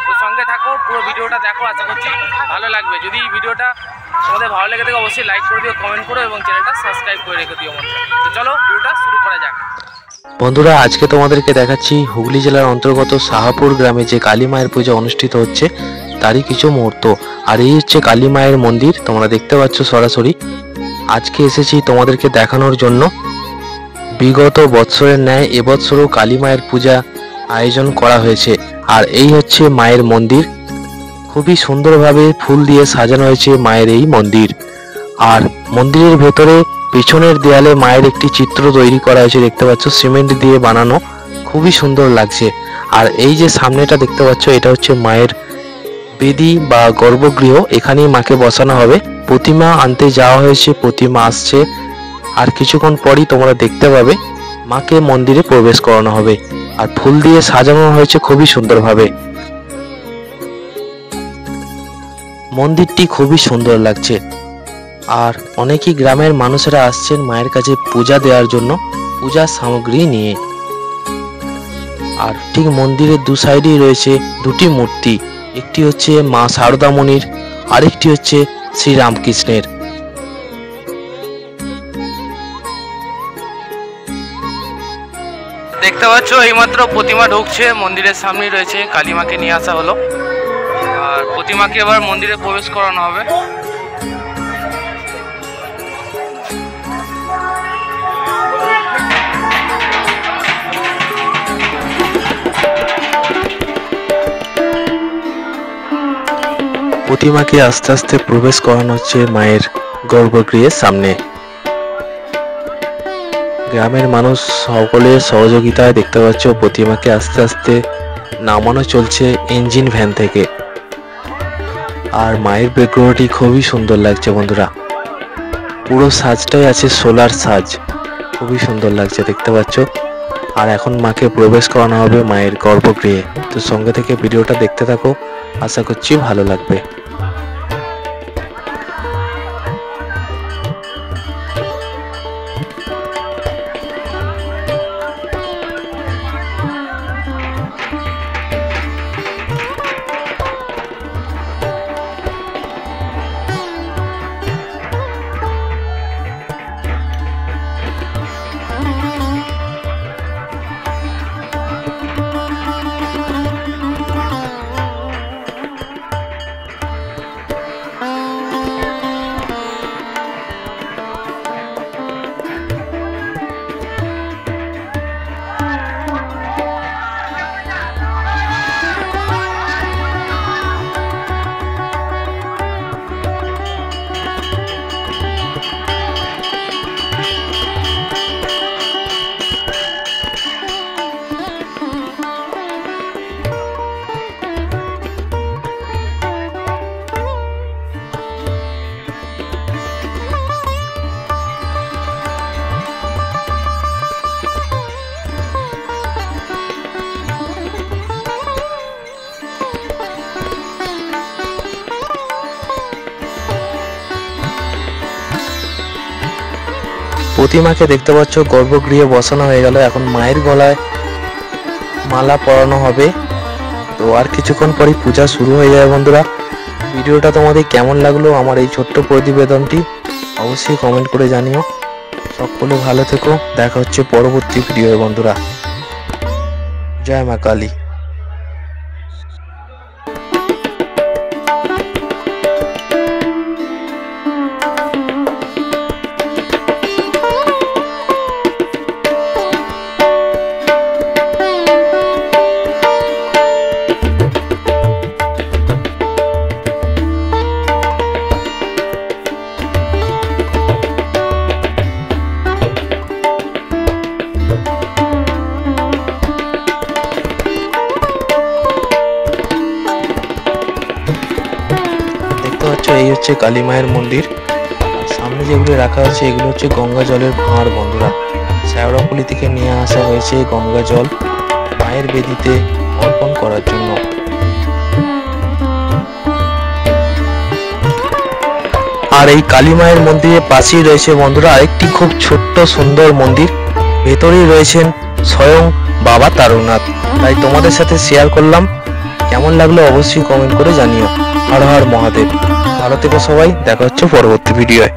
তো সঙ্গে থাকো, পুরো ভিডিওটা দেখো, আশা করছি ভালো লাগবে। যদি ভিডিওটা তোমাদের ভালো লেগে থাকে অবশ্যই লাইক করে দিও, কমেন্ট করো এবং চ্যানেলটা সাবস্ক্রাইব করে রেখে দিও বন্ধুরা। তো চলো ভিডিওটা শুরু করা যাক। বন্ধুরা, আজকে তোমাদেরকে দেখাচ্ছি হুগলি জেলার অন্তর্গত সাহাপুর গ্রামে যে কালী মায়ের পূজা অনুষ্ঠিত হচ্ছে তারই কিছু মুহূর্ত। আর এই হচ্ছে কালী মায়ের মন্দির, তোমরা দেখতে পাচ্ছ সরাসরি। আজকে এসেছি তোমাদেরকে দেখানোর জন্য। বিগত বৎসরের ন্যায় এবৎসরও কালী মায়ের পূজা আয়োজন করা হয়েছে। আর এই হচ্ছে মায়ের মন্দির, খুবই সুন্দরভাবে ফুল দিয়ে সাজানো হয়েছে মায়ের এই মন্দির। আর মন্দিরের ভেতরে পিছনের দেয়ালে মায়ের একটি চিত্র তৈরি করা হয়েছে, দেখতে পাচ্ছ সিমেন্ট দিয়ে বানানো, খুবই সুন্দর লাগছে। আর এই যে সামনেটা দেখতে পাচ্ছ এটা হচ্ছে মায়ের বেদি বা গর্ভগৃহ, এখানেই মাকে বসানো হবে। প্রতিমা আনতে যাওয়া হয়েছে, প্রতিমা আসছে, আর কিছুক্ষণ পরই তোমরা দেখতে পাবে মাকে মন্দিরে প্রবেশ করানো হবে। আর ফুল দিয়ে সাজানো হয়েছে খুবই সুন্দরভাবে। মন্দিরটি খুবই সুন্দর লাগছে। আর অনেকেই গ্রামের মানুষেরা আসছেন মায়ের কাছে পূজা দেওয়ার জন্য, পূজার সামগ্রী নিয়ে। আর ঠিক মন্দিরের দু সাইডেই রয়েছে দুটি মূর্তি, একটি হচ্ছে মা শারদামণির, আরেকটি হচ্ছে শ্রীরামকৃষ্ণের। দেখতে পাচ্ছ এইমাত্র প্রতিমা ঢুকছে, মন্দিরের সামনেই রয়েছে, কালীমাকে নিয়ে আসা হলো। আর প্রতিমাকে এবার মন্দিরে প্রবেশ করানো হবে। প্রতিমাকে আস্তে আস্তে প্রবেশ করানো হচ্ছে মায়ের গর্ভগৃহের সামনে। গ্রামের মানুষ সকলের সহযোগিতায় দেখতে পাচ্ছ প্রতিমাকে আস্তে আস্তে নামানো চলছে ইঞ্জিন ভ্যান থেকে। আর মায়ের বিগ্রহটি খুবই সুন্দর লাগছে বন্ধুরা, পুরো সাজটাই আছে সোলার সাজ, খুবই সুন্দর লাগছে দেখতে পাচ্ছ। আর এখন মাকে প্রবেশ করানো হবে মায়ের গর্ভগৃহে। তো সঙ্গে থেকে ভিডিওটা দেখতে থাকো, আশা করছি ভালো লাগবে। প্রতিমাকে দেখতে পাচ্ছ গর্ভগৃহে বসানো হয়ে গেল, এখন মায়ের গলায় মালা পরানো হবে। তো আর কিছুক্ষণ পরই পূজা শুরু হয়ে যাবে বন্ধুরা। ভিডিওটা তোমাদের কেমন লাগলো আমার এই ছোট্ট প্রতিবেদনটি অবশ্যই কমেন্ট করে জানিও। সকলে ভালো থেকো, দেখা হচ্ছে পরবর্তী ভিডিও বন্ধুরা। জয় মা কালী। এই হচ্ছে কালী মায়ের মন্দির। সামনে যেগুলো রাখা আছে এগুলো হচ্ছে গঙ্গা জলের ভাঁড় বন্ধুরা। শ্যাওড়াফুলি থেকে নিয়ে আসা হয়েছে গঙ্গা জল মায়ের বেদিতে অর্পণ করার জন্য। আর এই কালী মায়ের মন্দিরের পাশেই রয়েছে বন্ধুরা আরেকটি খুব ছোট্ট সুন্দর মন্দির, ভেতরেই রয়েছেন স্বয়ং বাবা তারকনাথ। তাই তোমাদের সাথে শেয়ার করলাম। কেমন লাগলো অবশ্যই কমেন্ট করে জানিও। হর হর মহাদেব। ভালো থেকো সবাই, দেখা হচ্ছে পরবর্তী ভিডিওয়।